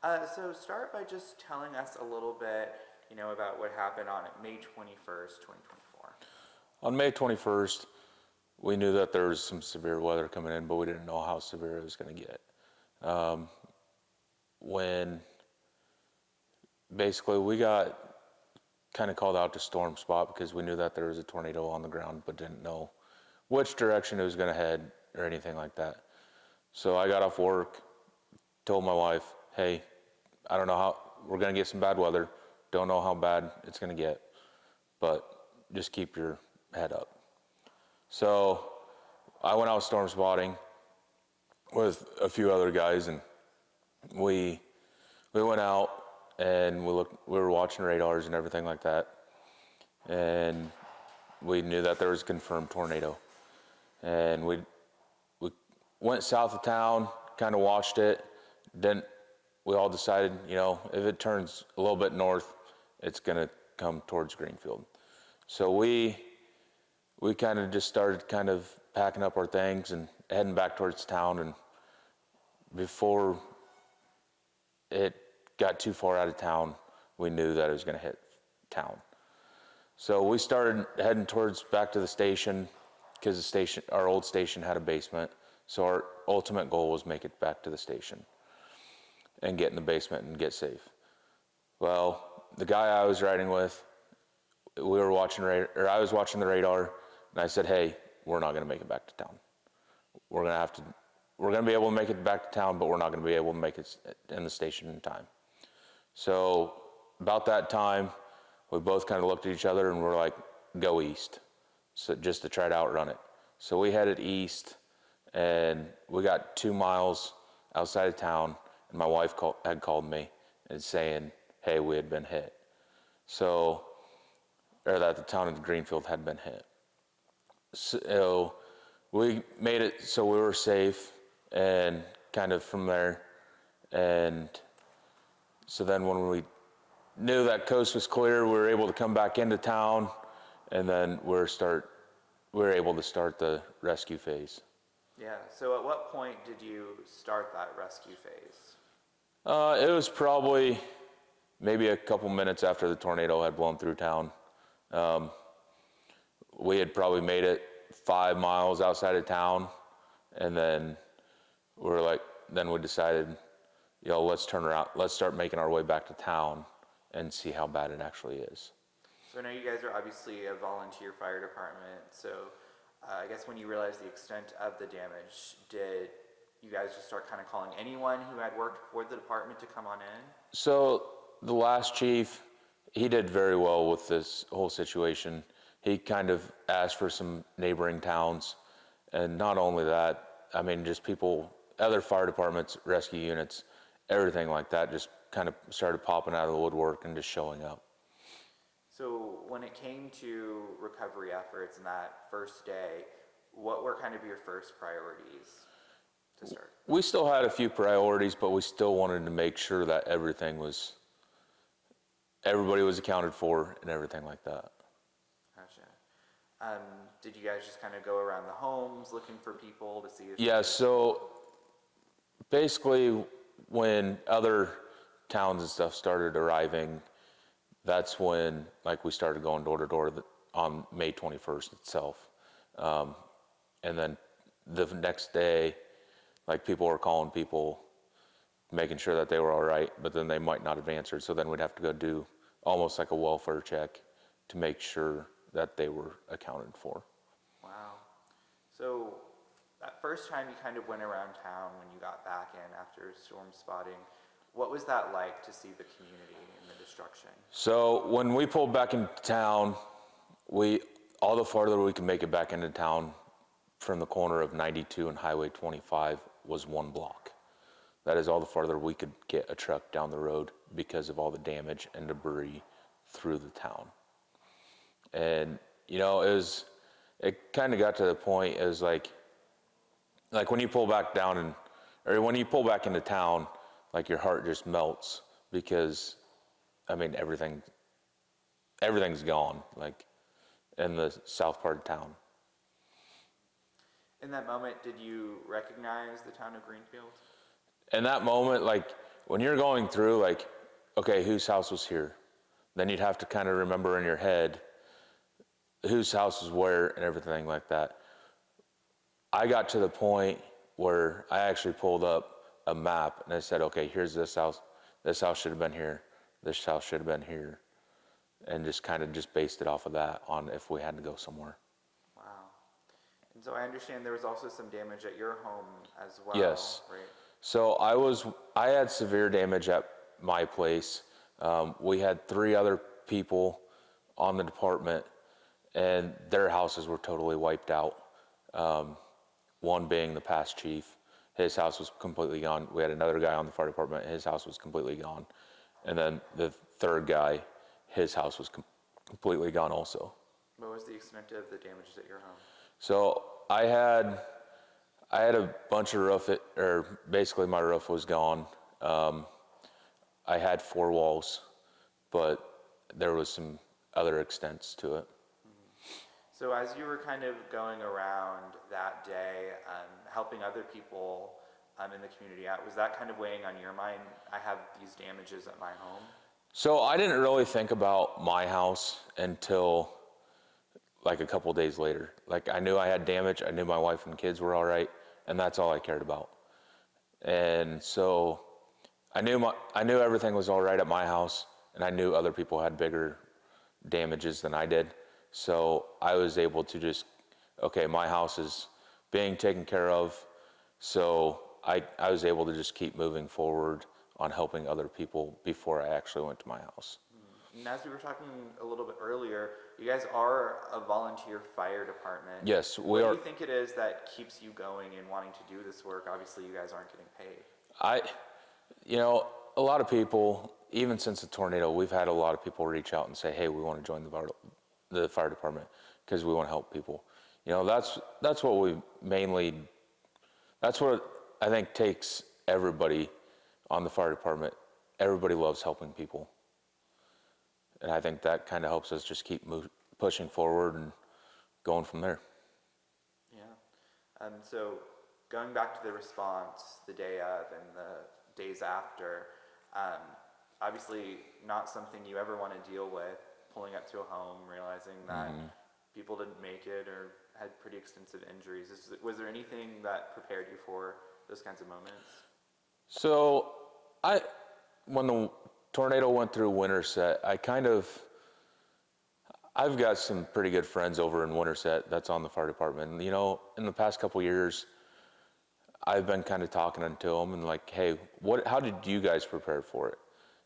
So start by just telling us a little bit, about what happened on May 21st, 2024. On May 21st, we knew that there was some severe weather coming in, but we didn't know how severe it was going to get. When basically we got kind of called out to storm spot because we knew that there was a tornado on the ground, but didn't know which direction it was going to head or anything like that. So I got off work, told my wife, hey, I don't know how, we're going to get some bad weather. Don't know how bad it's going to get, but just keep your head up. So I went out storm spotting with a few other guys, and we went out and we were watching radars and everything like that, and we knew that there was a confirmed tornado, and we went south of town, kind of watched it. Then we all decided, if it turns a little bit north, it's gonna come towards Greenfield. So we kind of just started kind of packing up our things and heading back towards town, and before it got too far out of town, we knew that it was gonna hit town. So we started heading towards back to the station, because our old station had a basement. So our ultimate goal was make it back to the station and get in the basement and get safe. Well, the guy I was riding with, I was watching the radar, and I said, hey, we're not gonna make it back to town. We're gonna be able to make it back to town, but we're not gonna be able to make it in the station in time. So about that time, we both kind of looked at each other and we're like, go east. So just to try to outrun it. So we headed east, and we got 2 miles outside of town, and my wife had called me and saying, hey, we had been hit. Or that the town of Greenfield had been hit. So we made it so we were safe, and kind of from there. And so then when we knew that coast was clear, we were able to come back into town, and then we were able to start the rescue phase. Yeah, so at what point did you start that rescue phase? It was probably maybe a couple minutes after the tornado had blown through town. We had probably made it 5 miles outside of town, and then we decided, let's turn around, let's start making our way back to town and see how bad it actually is. So I know you guys are obviously a volunteer fire department, so I guess when you realized the extent of the damage, did you guys just start kind of calling anyone who had worked for the department to come on in? So the last chief, he did very well with this whole situation. He kind of asked for some neighboring towns, and not only that, I mean, just people, other fire departments, rescue units, everything like that just kind of started popping out of the woodwork and just showing up. So when it came to recovery efforts in that first day, what were kind of your first priorities to start? We still had a few priorities, but we still wanted to make sure that everybody was accounted for and everything like that. Gotcha. Did you guys just kind of go around the homes looking for people to see if... Yeah, so basically when other towns and stuff started arriving, that's when we started going door to door on May 21st itself. And then the next day, people were calling people, making sure that they were all right, but then they might not have answered. So then we'd have to go do almost like a welfare check to make sure that they were accounted for. Wow. So that first time you kind of went around town when you got back in after storm spotting, what was that like to see the community and the destruction? So when we pulled back into town, all the farther we could make it back into town from the corner of 92 and Highway 25 was 1 block. That is all the farther we could get a truck down the road because of all the damage and debris through the town. And it kind of got to the point, it was like when you pull back down or when you pull back into town, your heart just melts because, I mean, everything's gone, in the south part of town. In that moment, did you recognize the town of Greenfield? In that moment, when you're going through, like, okay, whose house was here? Then you'd have to kind of remember in your head whose house is where and everything like that. I got to the point where I actually pulled up a map and I said, okay, here's this house should have been here, this house should have been here, and just kind of just based it off of that on if we had to go somewhere. Wow. And so I understand there was also some damage at your home as well. Yes. Right? So I had severe damage at my place. We had 3 other people on the department, and their houses were totally wiped out. One being the past chief, his house was completely gone. We had another guy on the fire department, his house was completely gone. And then the third guy, his house was completely gone also. What was the extent of the damages at your home? So I had a bunch of basically my roof was gone. I had 4 walls, but there was some other extents to it. So as you were kind of going around that day, helping other people in the community out, was that kind of weighing on your mind? I have these damages at my home. So I didn't really think about my house until like a couple days later. Like, I knew I had damage, I knew my wife and kids were all right, and that's all I cared about. And so I knew everything was all right at my house, and I knew other people had bigger damages than I did. So I was able to just, okay, my house is being taken care of. So I was able to just keep moving forward on helping other people before I actually went to my house. And as we were talking a little bit earlier, you guys are a volunteer fire department. Yes, we What are. do you think it is that keeps you going and wanting to do this work? Obviously, you guys aren't getting paid. A lot of people, even since the tornado, we've had a lot of people reach out and say, hey, we want to join the fire department because we want to help people. That's what I think takes everybody on the fire department. Everybody loves helping people. And I think that kind of helps us just keep pushing forward and going from there. Yeah. So going back to the response the day of and the days after, obviously not something you ever want to deal with, pulling up to a home, realizing that people didn't make it or had pretty extensive injuries. Was there anything that prepared you for those kinds of moments? So when the tornado went through Winterset, I've got some pretty good friends over in Winterset that's on the fire department. In the past couple years, I've been kind of talking to them and like, hey, how did you guys prepare for it?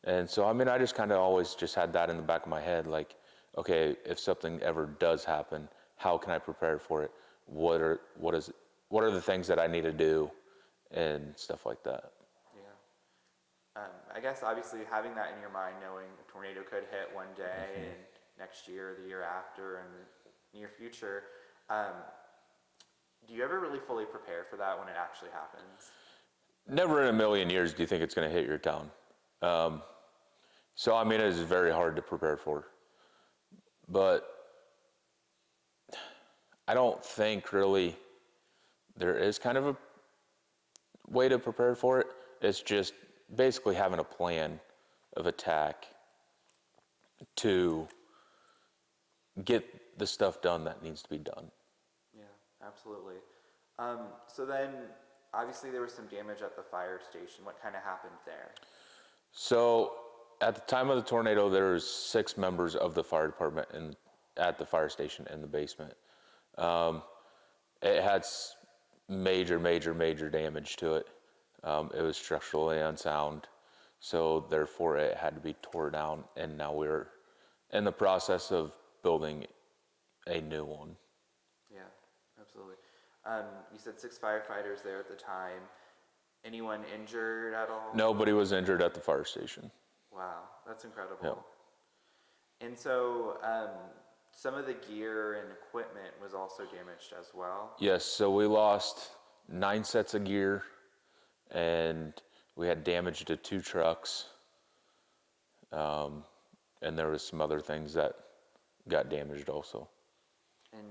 And so, I just kind of always just had that in the back of my head, like, okay, if something ever does happen, how can I prepare for it? What are the things that I need to do and stuff like that? Yeah. I guess obviously having that in your mind, knowing a tornado could hit one day and next year, the year after, and the near future, do you ever really fully prepare for that when it actually happens? Never in a million years do you think it's going to hit your town. It is very hard to prepare for. But I don't think really there is kind of a way to prepare for it. It's just basically having a plan of attack to get the stuff done that needs to be done. Yeah, absolutely. So then, obviously there was some damage at the fire station. What kind of happened there? So at the time of the tornado, there was 6 members of the fire department at the fire station in the basement. It had major damage to it. It was structurally unsound, so therefore it had to be torn down, and now we're in the process of building a new one. Yeah, absolutely. You said 6 firefighters there at the time. Anyone injured at all? Nobody was injured at the fire station. Wow, that's incredible. Yep. And so some of the gear and equipment was also damaged as well? Yes, so we lost 9 sets of gear, and we had damage to 2 trucks, and there was some other things that got damaged also. And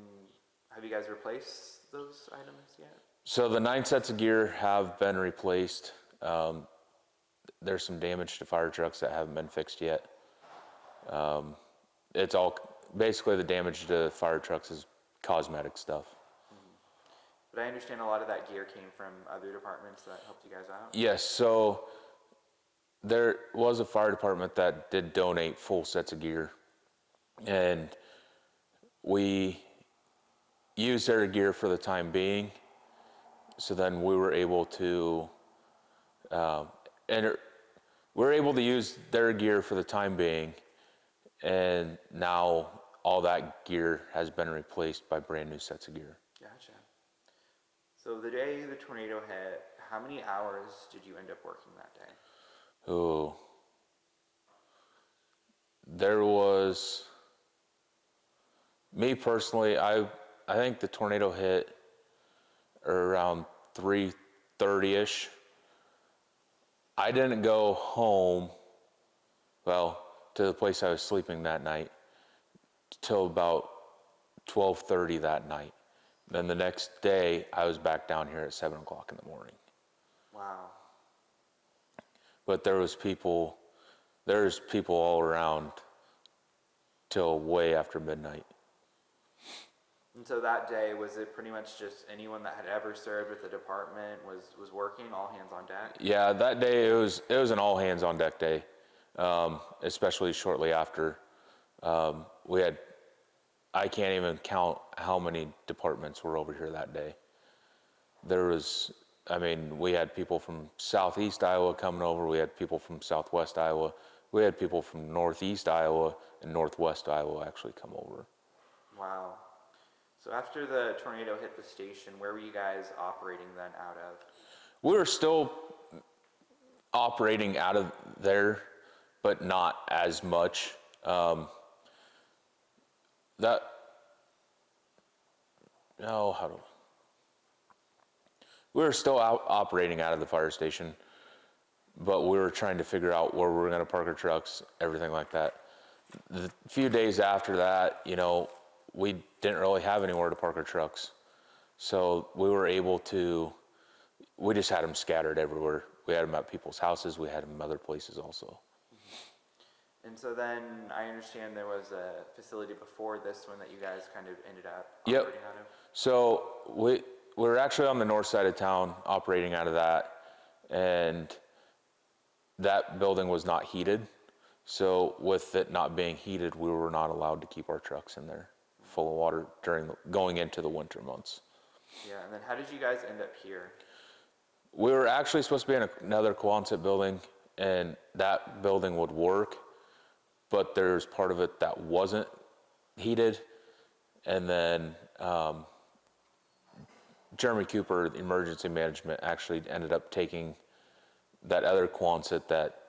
have you guys replaced those items yet? So the 9 sets of gear have been replaced. there's some damage to fire trucks that haven't been fixed yet. It's all, basically the damage to fire trucks is cosmetic stuff. But I understand a lot of that gear came from other departments that helped you guys out? Yes, so there was a fire department that did donate full sets of gear, and we used their gear for the time being. So then we were able to, we were able to use their gear for the time being, and now all that gear has been replaced by brand new sets of gear. Gotcha. So the day the tornado hit, how many hours did you end up working that day? Ooh. There was, me personally, I think the tornado hit around 3:30ish. I didn't go home, well, to the place I was sleeping that night, till about 12:30 that night. Then the next day, I was back down here at 7 o'clock in the morning. Wow. But there's people all around till way after midnight. And so that day, was it pretty much just anyone that had ever served with the department was working, all hands on deck? Yeah, that day it was an all hands on deck day, especially shortly after. We had, I can't even count how many departments were over here that day. There was, I mean, we had people from southeast Iowa coming over, we had people from southwest Iowa, we had people from northeast Iowa and northwest Iowa actually come over. Wow. So after the tornado hit the station, where were you guys operating then out of? We were still operating out of there, but not as much. We were still out operating out of the fire station, but we were trying to figure out where we were going to park our trucks, everything like that. The few days after that, we didn't really have anywhere to park our trucks. So we just had them scattered everywhere. We had them at people's houses, we had them other places also. And so then I understand there was a facility before this one that you guys kind of ended up Yep. operating out of? So we were actually on the north side of town operating out of that, and that building was not heated. So with it not being heated, we were not allowed to keep our trucks in there full of water going into the winter months. Yeah, and then how did you guys end up here? We were actually supposed to be in another Quonset building, and that building would work, but there's part of it that wasn't heated. And then Jeremy Cooper, the emergency management, actually ended up taking that other Quonset that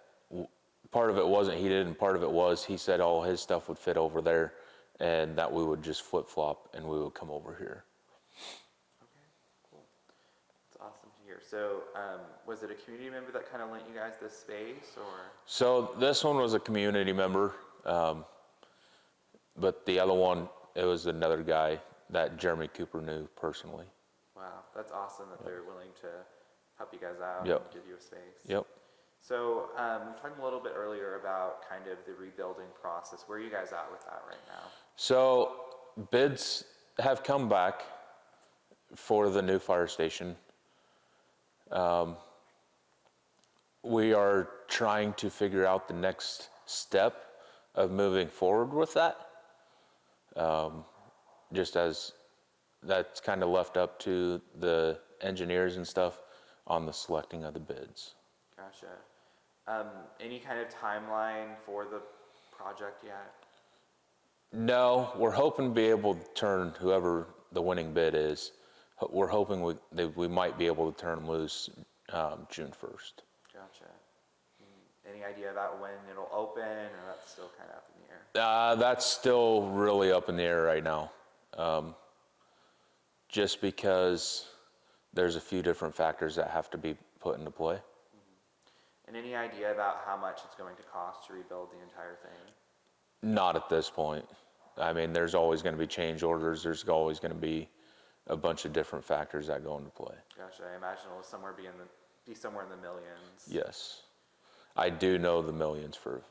part of it wasn't heated and part of it was. He said all his stuff would fit over there and that we would just flip-flop and we would come over here. Okay, cool. That's awesome to hear. So was it a community member that kind of lent you guys this space, or? So this one was a community member, but the other one, it was another guy that Jeremy Cooper knew personally. Wow, that's awesome that they're willing to help you guys out Yep. and give you a space. Yep. So talking a little bit earlier about kind of the rebuilding process, where are you guys at with that right now? So bids have come back for the new fire station. We are trying to figure out the next step of moving forward with that. Just as that's kind of left up to the engineers and stuff on the selecting of the bids. Gotcha. Any kind of timeline for the project yet? No, we're hoping to be able to turn whoever the winning bid is. We're hoping we might be able to turn them loose June 1st. Gotcha. Any idea about when it'll open, or that's still kind of up in the air? That's still really up in the air right now. Just because there's a few different factors that have to be put into play. And any idea about how much it's going to cost to rebuild the entire thing? Not at this point. I mean, there's always going to be change orders. There's always going to be a bunch of different factors that go into play. Gotcha. I imagine it'll be somewhere in the millions. Yes. I do know the millions for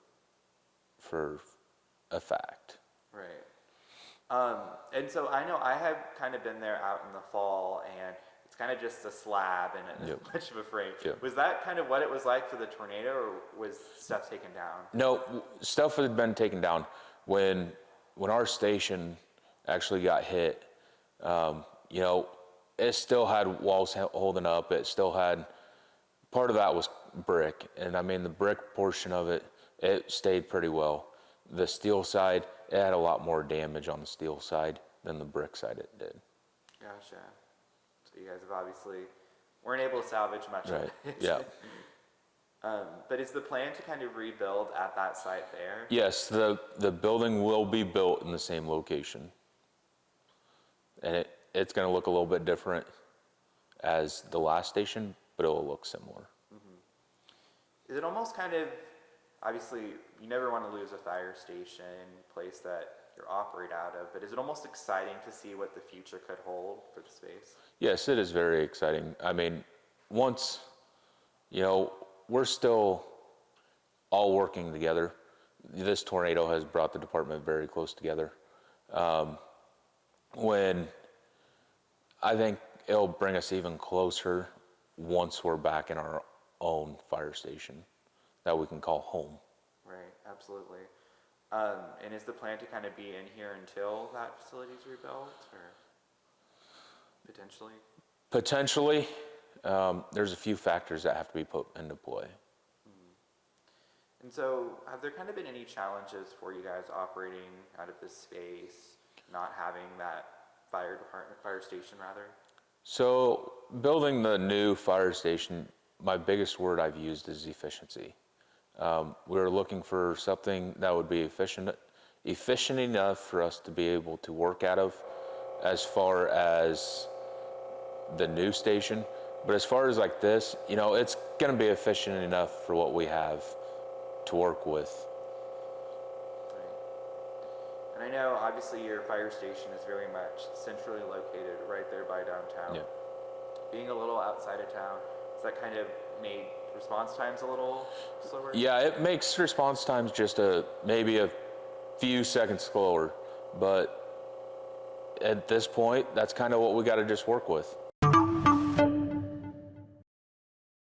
a fact. Right. And so I know I have kind of been there out in the fall, and it's kind of just a slab and Yep. much of a frame. Yep. Was that kind of what it was like for the tornado, or was stuff taken down? No, stuff had been taken down when our station actually got hit. You know, it still had walls holding up. It still had part of that was brick, and I mean the brick portion of it, it stayed pretty well. The steel side, it had a lot more damage on the steel side than the brick side it did. Gotcha. So you guys have obviously weren't able to salvage much Right. of it. Yeah. But is the plan to kind of rebuild at that site there? Yes, the building will be built in the same location, and it's going to look a little bit different as the last station, but it will look similar. Is it almost kind of, obviously, you never want to lose a fire station, place that you operate out of, but is it almost exciting to see what the future could hold for the space? Yes, it is very exciting. I mean, once, you know, we're still all working together. This tornado has brought the department very close together. When I think it'll bring us even closer once we're back in our own fire station that we can call home. Right, absolutely. And is the plan to kind of be in here until that facility's rebuilt, or potentially? Potentially, there's a few factors that have to be put into play. And so, have there kind of been any challenges for you guys operating out of this space, not having that fire station rather? So, building the new fire station, my biggest word I've used is efficiency. We're looking for something that would be efficient enough for us to be able to work out of as far as the new station. But as far as like this, you know, it's going to be efficient enough for what we have to work with. Right. And I know obviously your fire station is very much centrally located right there by downtown. Yeah. Being a little outside of town, has that kind of made response times a little slower? Yeah, it makes response times just maybe a few seconds slower, but at this point, that's kind of what we got to just work with.